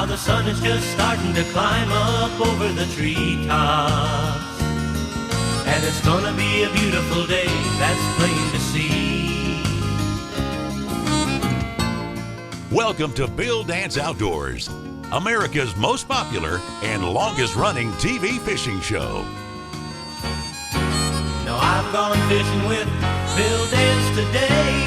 Now the sun is just starting to climb up over the treetops, and it's gonna be a beautiful day, that's plain to see. Welcome to Bill Dance Outdoors, America's most popular and longest running TV fishing show. Now I've gone fishing with Bill Dance today.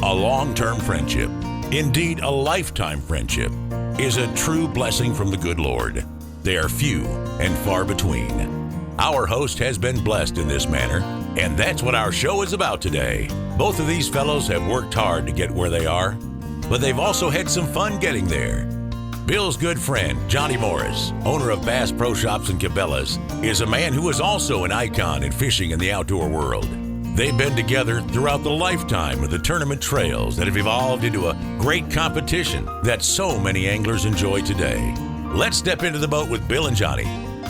A long-term friendship, indeed a lifetime friendship, is a true blessing from the good Lord. They are few and far between. Our host has been blessed in this manner, and that's what our show is about today. Both of these fellows have worked hard to get where they are, but they've also had some fun getting there. Bill's good friend, Johnny Morris, owner of Bass Pro Shops and Cabela's, is a man who is also an icon in fishing in the outdoor world. They've been together throughout the lifetime of the tournament trails that have evolved into a great competition that so many anglers enjoy today. Let's step into the boat with Bill and Johnny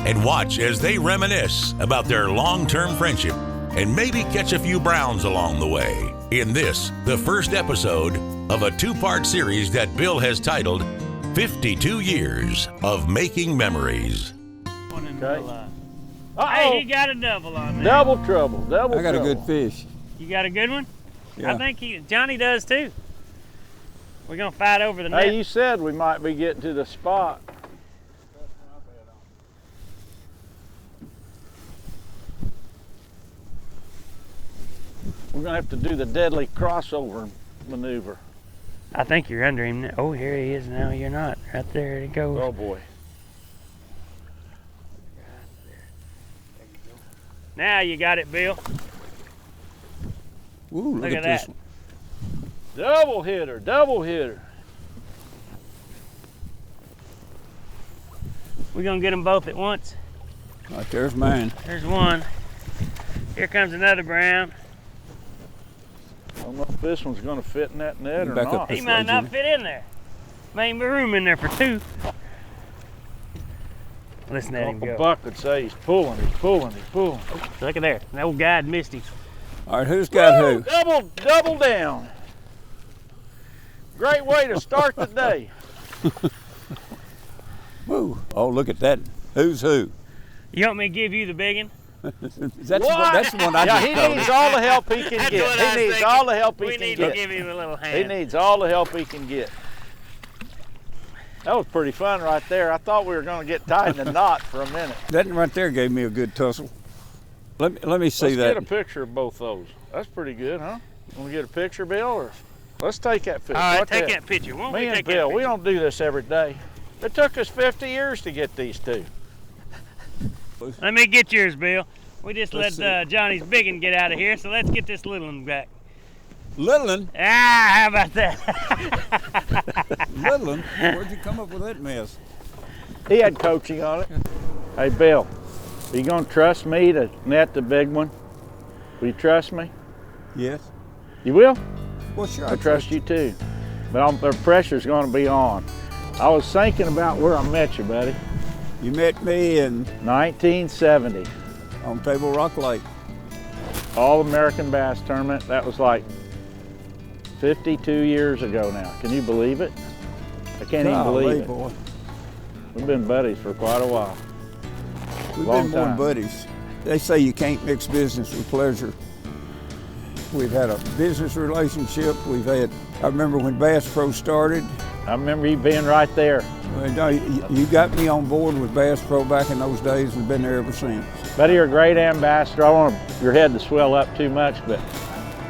and watch as they reminisce about their long-term friendship and maybe catch a few browns along the way in this, the first episode of a two-part series that Bill has titled 52 Years of Making Memories. Okay. Hey, he got a double on there. Double trouble. I got a good fish. You got a good one? Yeah. I think Johnny does too. We're gonna fight over the net. Hey, you said we might be getting to the spot. We're gonna have to do the deadly crossover maneuver. I think you're under him now. Oh, here he is now. You're not. Right there he goes. Oh boy. Now you got it, Bill. Ooh, Look at this that. one. Double hitter, double hitter. We're gonna get them both at once. Right there's mine. There's one. Here comes another brown. I don't know if this one's gonna fit in that net or Back up not. this He might way, not Jimmy. fit in there. May be room in there for two. Listen at him Uncle go. Buck would say he's pulling, he's pulling, he's pulling. Look at there. The old guide missed him. All right, who's got Woo! who? Double down. Great way to start the day. Woo. Oh, look at that. Who's who? You want me to give you the big one? That's What? the one I Yeah, just he told needs you. all the help he can That's get. what I was He needs thinking. all the help he We can need get. to give him a little hand. He needs all the help he can get. That was pretty fun right there. I thought we were going to get tied in a knot for a minute. That right there gave me a good tussle. Let me see Let's that. get a picture of both those. That's pretty good, huh? Want to get a picture, Bill? Or let's take that picture. All right, What take the- that picture. Won't Me we and take Bill, that we picture? don't do this every day. It took us 50 years to get these two. Let me get yours, Bill. We just Let's let Johnny's big one get out of here, so let's get this little one back. Little one? Ah, how about that? Little one? Where'd you come up with that mess? He had coaching on it. Hey, Bill, are you going to trust me to net the big one? Will you trust me? Yes. You will? Well, sure. I trust you too. But the pressure's going to be on. I was thinking about where I met you, buddy. You met me in 1970, on Table Rock Lake. All-American Bass Tournament. That was like 52 years ago now. Can you believe it? I can't even Golly, believe it. boy. We've been buddies for quite a while. We've Long been more time. buddies. They say you can't mix business with pleasure. We've had a business relationship. I remember when Bass Pro started. I remember you being right there. Well, no, you got me on board with Bass Pro back in those days. We've been there ever since. Buddy, you're a great ambassador. I don't want your head to swell up too much, but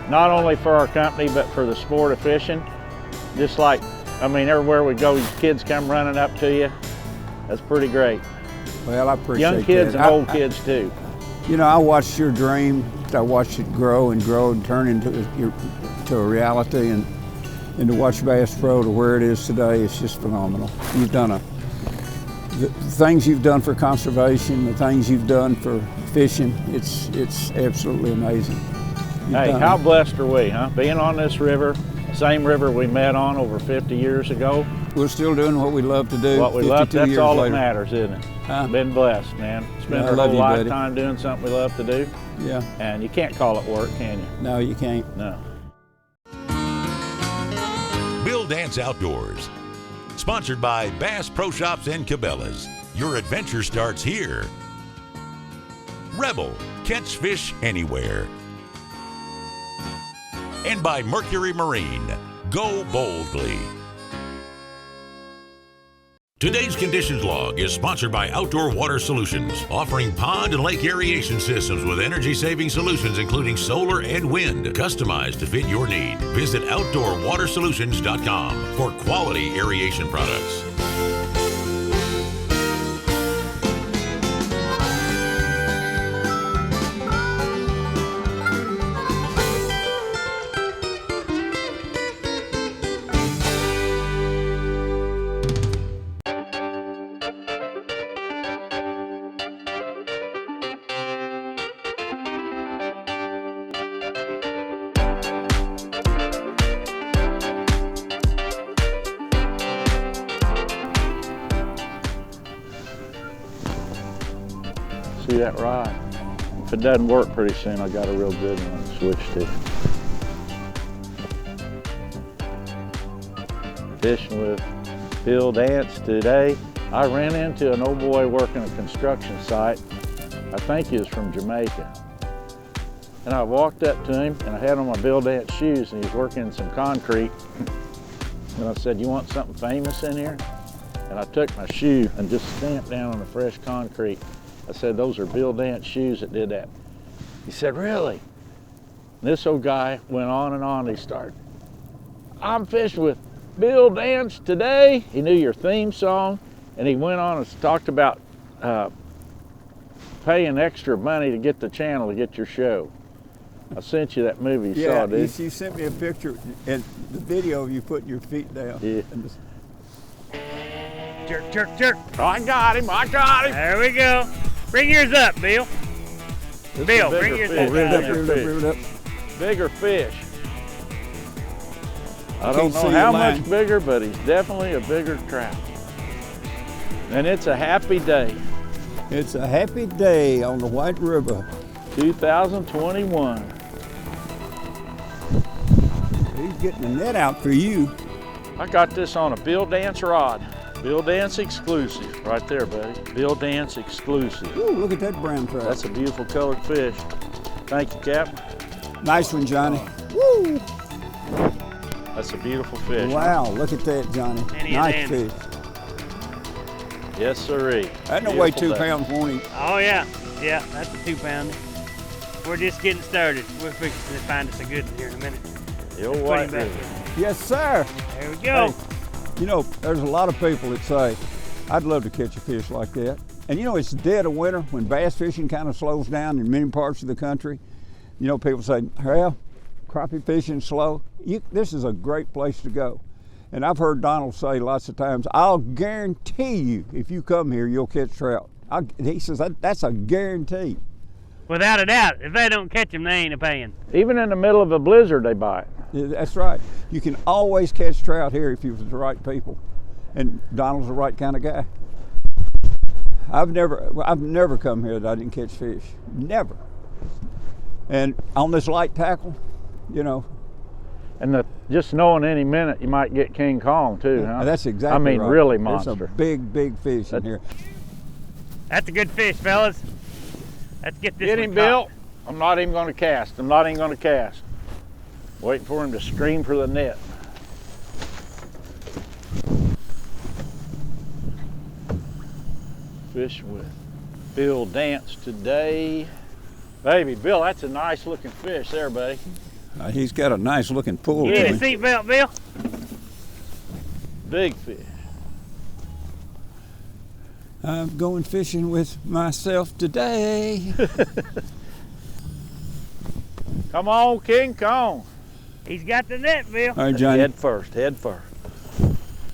not only for our company, but for the sport of fishing. Just like, I mean, everywhere we go, these kids come running up to you. That's pretty great. Well, I appreciate Young kids that. and old kids too. You know, I watched your dream. I watched it grow and grow and turn into to a reality, and to watch Bass Pro to where it is today, it's just phenomenal. You've done the things you've done for conservation, the things you've done for fishing. It's absolutely amazing. Hey, how blessed are we, huh? Being on this river, same river we met on over 50 years ago. We're still doing what we love to do. What we love, 52 that's years all later. that matters, isn't it? Huh? Been blessed, man. Spent Yeah, I our love whole you, buddy. lifetime doing something we love to do, Yeah. and you can't call it work, can you? No, you can't. No. Bill Dance Outdoors. Sponsored by Bass Pro Shops and Cabela's. Your adventure starts here. Rebel, catch fish anywhere. And by Mercury Marine, go boldly. Today's Conditions Log is sponsored by Outdoor Water Solutions, offering pond and lake aeration systems with energy-saving solutions including solar and wind, customized to fit your need. Visit OutdoorWaterSolutions.com for quality aeration products. See that rod? If it doesn't work pretty soon, I got a real good one to switch to. Fishing with Bill Dance today. I ran into an old boy working a construction site. I think he was from Jamaica. And I walked up to him and I had on my Bill Dance shoes and he was working in some concrete. And I said, "You want something famous in here?" And I took my shoe and just stamped down on the fresh concrete. I said, "Those are Bill Dance shoes that did that." He said, "Really?" And this old guy went on and on. He started, "I'm fishing with Bill Dance today." He knew your theme song. And he went on and talked about paying extra money to get the channel to get your show. I sent you that movie. You saw it, did you sent me a picture and the video of you putting your feet down. Yeah. Jerk, jerk, jerk. Oh, I got him. There we go. Bring yours up, Bill. This Bill, is a bring bigger yours fish. up. Rev it up. Bigger fish. I can't don't see know your how line. much bigger, but he's definitely a bigger trout. And it's a happy day, It's a happy day on the White River. 2021. He's getting the net out for you. I got this on a Bill Dance rod. Bill Dance exclusive, right there, buddy. Bill Dance exclusive. Ooh, look at that brown trout. That's a beautiful colored fish. Thank you, Captain. Nice one, Johnny. Woo! That's a beautiful fish. Wow, look at that, Johnny. Any Nice advantage. fish. Yes, sirree. That don't weigh Beautiful 2 day. pounds, won't he? Oh yeah, yeah, that's a 2-pounder. We're just getting started. We're fixing to find us a good one here in a minute. The old Put white him back river. in. Yes, sir. There we go. Hey, you know, there's a lot of people that say, "I'd love to catch a fish like that." And you know, it's the dead of winter when bass fishing kind of slows down in many parts of the country. You know, people say, "Well, crappie fishing's slow." This is a great place to go. And I've heard Donald say lots of times, "I'll guarantee you, if you come here, you'll catch trout." He says that's a guarantee. Without a doubt, if they don't catch them, they ain't a paying. Even in the middle of a blizzard, they buy it. Yeah, that's right. You can always catch trout here if you're with the right people. And Donald's the right kind of guy. I've never come here that I didn't catch fish. Never. And on this light tackle, you know. And just knowing any minute you might get King Kong too, huh? That's exactly I mean, right. really There's monster. a big fish in here. That's a good fish, fellas. Let's get this Get one him, caught. Bill. I'm not even going to cast. I'm not even going to cast. Waiting for him to scream for the net. Fishing with Bill Dance today. Baby, Bill, that's a nice looking fish there, buddy. He's got a nice looking pull You to need a him. seatbelt, Bill? Big fish. I'm going fishing with myself today. Come on, King Kong. He's got the net, Bill. All right, Johnny. Head first, head first.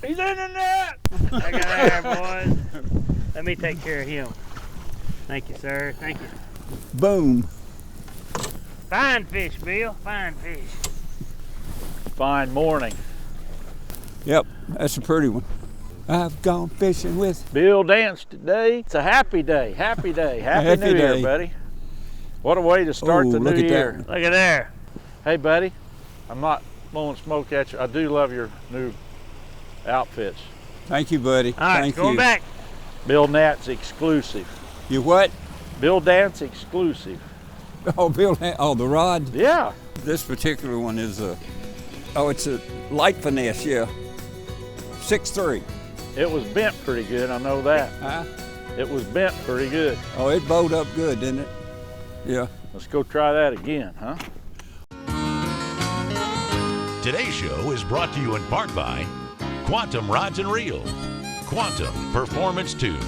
He's in the net. Look at there, boys. Let me take care of him. Thank you, sir. Thank you. Boom. Fine fish, Bill. Fine fish. Fine morning. Yep, that's a pretty one. I've gone fishing with. Bill Dance today. It's a happy day, happy day. Happy Happy New Year, day. buddy. What a way to start Ooh, the look new at year. that. Look at there. Hey, buddy, I'm not blowing smoke at you. I do love your new outfits. Thank you, buddy. All right, Thank going you. back. Bill Nat's exclusive. You what? Bill Dance exclusive. Oh, the rod? Yeah. This particular one is it's a light finesse, yeah. 6'3". It was bent pretty good, I know that. Huh? It was bent pretty good. Oh, it bowed up good, didn't it? Yeah. Let's go try that again, huh? Today's show is brought to you in part by Quantum Rods and Reel, Quantum Performance Tuned,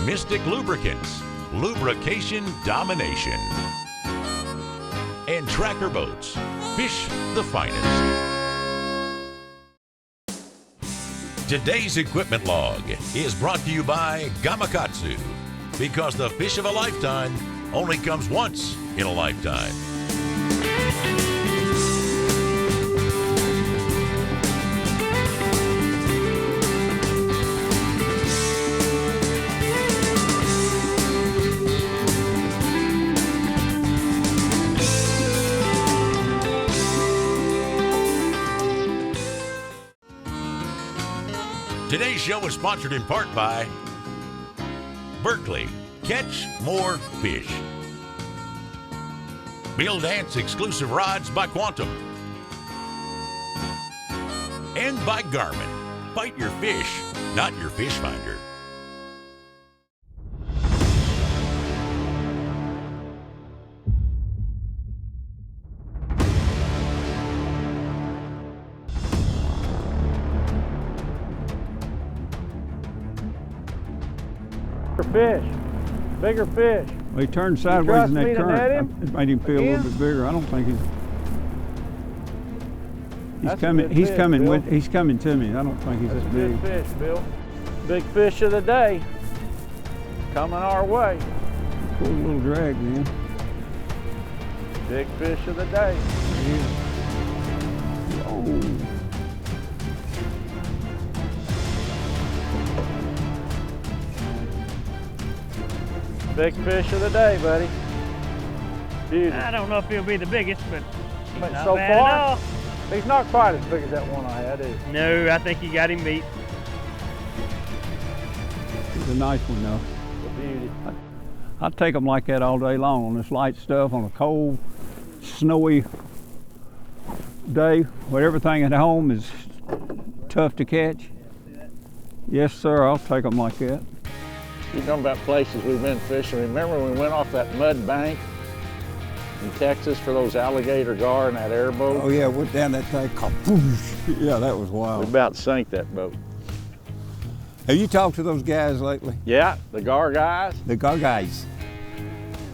Mystic Lubricants, Lubrication Domination, and Tracker Boats, Fish the Finest. Today's equipment log is brought to you by Gamakatsu, because the fish of a lifetime only comes once in a lifetime. Today's show is sponsored in part by Berkeley, Catch More Fish, Bill Dance exclusive rods by Quantum, and by Garmin. Fight your fish, not your fish finder. Bigger fish. Well, he turned sideways in trust me that to net current. him? It made him feel a little Again? bit bigger. I don't think he's That's a coming. good He's fish, coming Bill. He's coming to me. I don't think he's That's as a good big. fish, Bill. Big fish of the day. Coming our way. Pull a little drag, man. Big fish of the day. Oh. Big fish of the day, buddy. Beauty. I don't know if he'll be the biggest, but he's But not so bad far, at all. he's not quite as big as that one I had, is he? No, I think you got him beat. He's a nice one, though. The beauty. I'd take them like that all day long on this light stuff on a cold, snowy day where everything at home is tough to catch. Yes, sir, I'll take them like that. You're talking about places we've been fishing. Remember when we went off that mud bank in Texas for those alligator gar and that airboat? Oh yeah, went down that thing. Kapoosh. Yeah, that was We wild. about sank that boat. Have you talked to those guys lately? Yeah, the gar guys. The guys.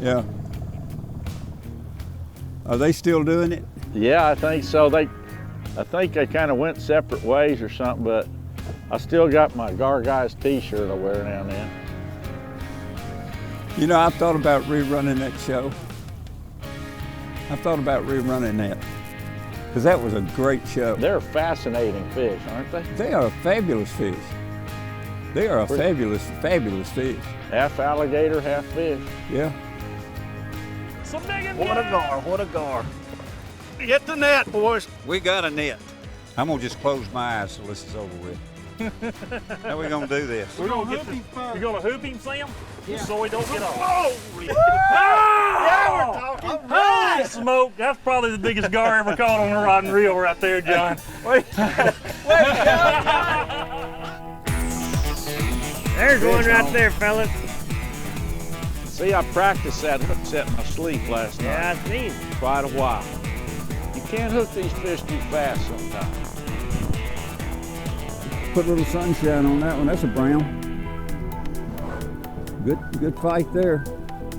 Yeah. Are they still doing it? Yeah, I think so. I think they kind of went separate ways or something, but I still got my Gar Guys t-shirt I wear now and then. You know, I've thought about rerunning that show. I've thought about rerunning that because that was a great show. They're fascinating fish, aren't they? They are a fabulous fish. They are a fabulous, fabulous fish. Half alligator, half fish. Yeah. What a gar, what a gar. Get the net, boys. We got a net. I'm gonna just close my eyes till this is over with. How we gonna do this? We're gonna hoop him first. You're gonna hoop him, Sam? Yeah. So he don't get off. Holy! Yeah, we're talking. Holy smoke! That's probably the biggest gar ever caught on a rod and reel right there, John. There's one right there, fellas. See, I practiced that hook set in my sleep last night. Yeah, I seen. Quite a while. You can't hook these fish too fast sometimes. Put a little sunshine on that one. That's a brown. Good fight there.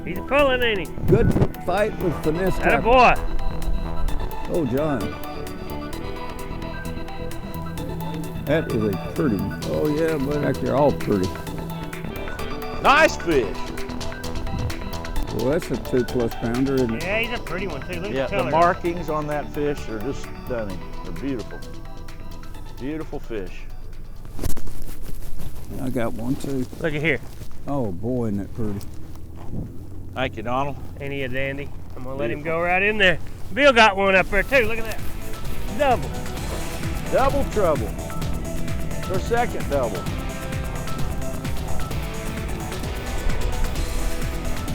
He's pulling, ain't he? Good fight with finesse. Atta boy. Oh, John. That is a pretty one. Oh, yeah, but heck, they're all pretty. Nice fish. Well, that's a 2+ pounder, isn't it? Yeah, he's a pretty one too. Look Yeah, at the the color. markings on that fish are just stunning. They're beautiful. Beautiful fish. I got one too. Look at here. Oh boy, isn't that pretty? Thank you, Donald. Ain't he a dandy? I'm gonna let him go right in there. Bill got one up there too. Look at that. double. Double trouble. Their second double.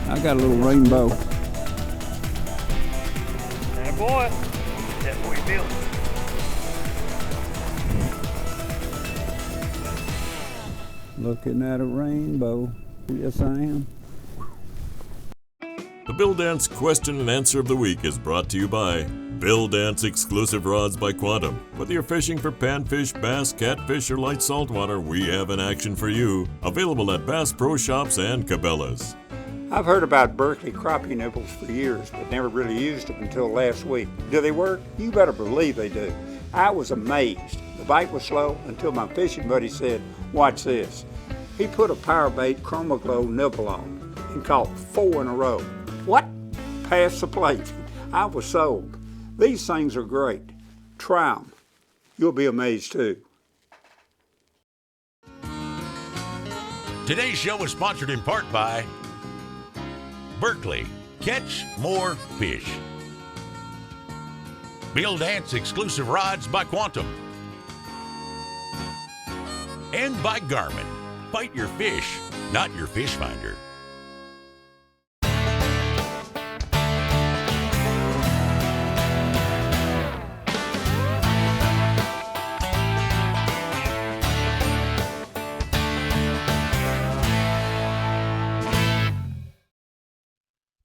I got a little rainbow. Atta boy. That's what we built. Looking at a rainbow. Yes, I am. The Bill Dance question and answer of the week is brought to you by Bill Dance Exclusive Rods by Quantum. Whether you're fishing for panfish, bass, catfish, or light saltwater, we have an action for you. Available at Bass Pro Shops and Cabela's. I've heard about Berkeley crappie nibbles for years, but never really used them until last week. Do they work? You better believe they do. I was amazed. The bite was slow until my fishing buddy said, "Watch this." He put a Powerbait Chroma Glow nibble on and caught 4 in a row. What? Pass the plate. I was sold. These things are great. Try them. You'll be amazed too. Today's show is sponsored in part by Berkeley, catch more fish. Bill Dance Exclusive Rods by Quantum. And by Garmin. Fight your fish, not your fish finder.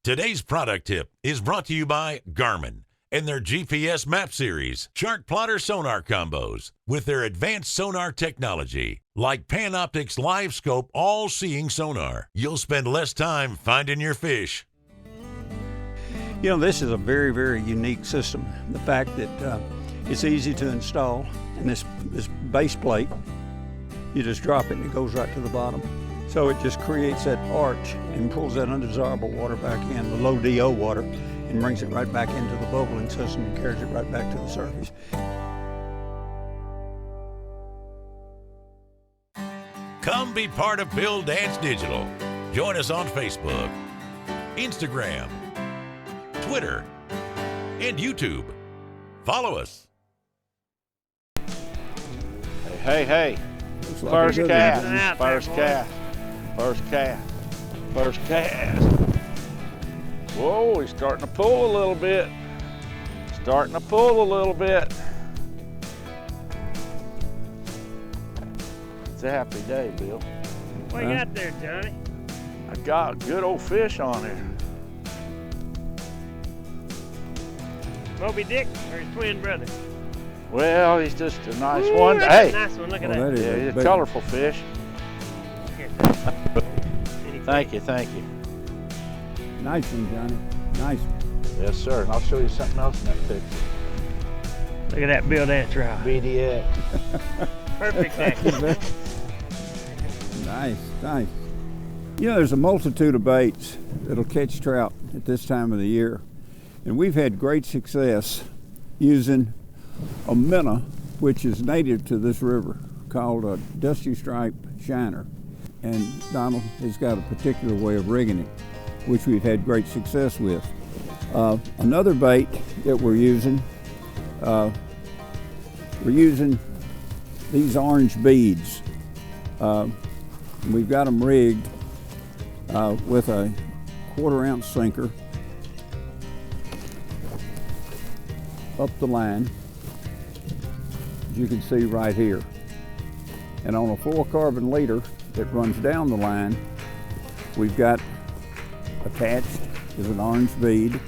Today's product tip is brought to you by Garmin and their GPS map series, chart plotter sonar combos with their advanced sonar technology, like Panoptic's Live Scope all-seeing sonar. You'll spend less time finding your fish. You know, this is a very, very unique system. The fact that it's easy to install, and this base plate, you just drop it and it goes right to the bottom. So it just creates that arch and pulls that undesirable water back in, the low DO water, and brings it right back into the bubbling system and carries it right back to the surface. Come be part of Bill Dance Digital. Join us on Facebook, Instagram, Twitter, and YouTube. Follow us. Hey. Like First a good cast. one. First cast. First cast. First cast. Whoa, he's starting to pull a little bit. Starting to pull a little bit. It's a happy day, Bill. What you got there, Johnny? I got a good old fish on there. Moby Dick or his twin brother? Well, he's just a nice Ooh, one. that's Hey, a nice one. Look at Well, that. that is yeah, a he's a big colorful fish. Here. Thank you. one. Nice one, Johnny. Nice one. Yes, sir. And I'll show you something else in that picture. Look at that Bill Dance rod. BDX. Perfect action. Nice. You know, there's a multitude of baits that'll catch trout at this time of the year. And we've had great success using a minnow, which is native to this river, called a dusty stripe shiner. And Donald has got a particular way of rigging it, which we've had great success with. Another bait that we're using these orange beads. We've got them rigged with a 1/4 ounce sinker up the line, as you can see right here. And on a fluorocarbon leader that runs down the line, we've got attached is an orange bead,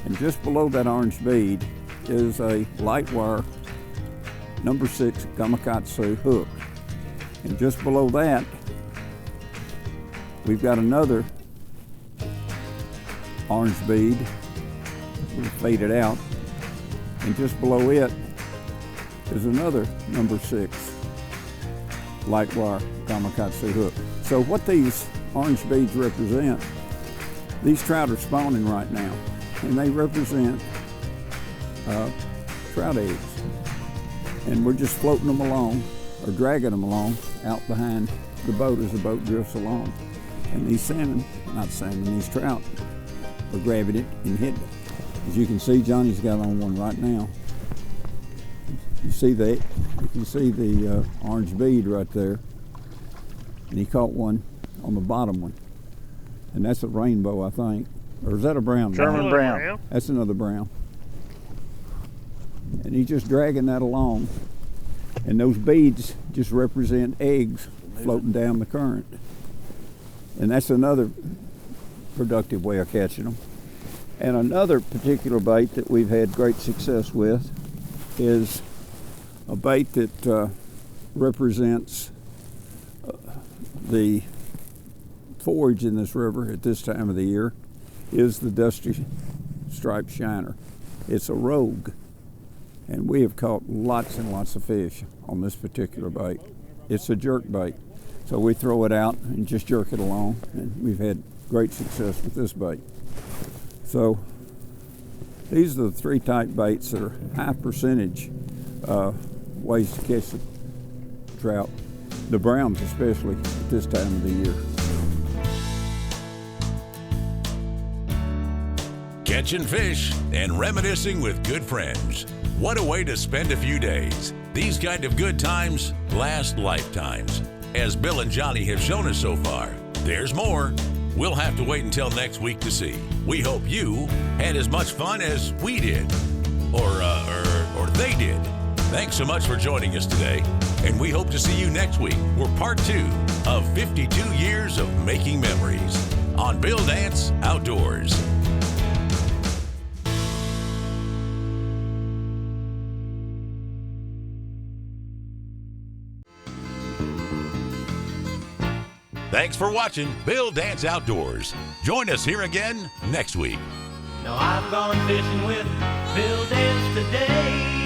and just below that orange bead is a light wire number 6 Gamakatsu hook. And just below that, we've got another orange bead. We'll fade it out. And just below it is another number 6 light wire Gamakatsu hook. So what these orange beads represent, these trout are spawning right now, and they represent trout eggs. And we're just floating them along, or dragging them along out behind the boat as the boat drifts along. And these these trout are grabbing it and hitting it. As you can see, Johnny's got on one right now. You see the orange bead right there, and he caught one on the bottom one, and that's a rainbow, I think, or is that a brown? German brown. That's another brown. And he's just dragging that along, and those beads just represent eggs floating down the current, and that's another productive way of catching them. And another particular bait that we've had great success with is a bait that represents the forage in this river at this time of the year, is the dusty striped shiner. It's a rogue, and we have caught lots and lots of fish on this particular bait. It's a jerk bait, so we throw it out and just jerk it along, and we've had great success with this bait. So these are the three type baits that are high percentage ways to catch the trout, the browns especially at this time of the year. Catching fish and reminiscing with good friends. What a way to spend a few days. These kind of good times last lifetimes. As Bill and Johnny have shown us so far, there's more. We'll have to wait until next week to see. We hope you had as much fun as we did, or they did. Thanks so much for joining us today, and we hope to see you next week for part 2 of 52 years of making memories on Bill Dance Outdoors. Thanks for watching Bill Dance Outdoors. Join us here again next week. Now I've gone fishing with Bill Dance today.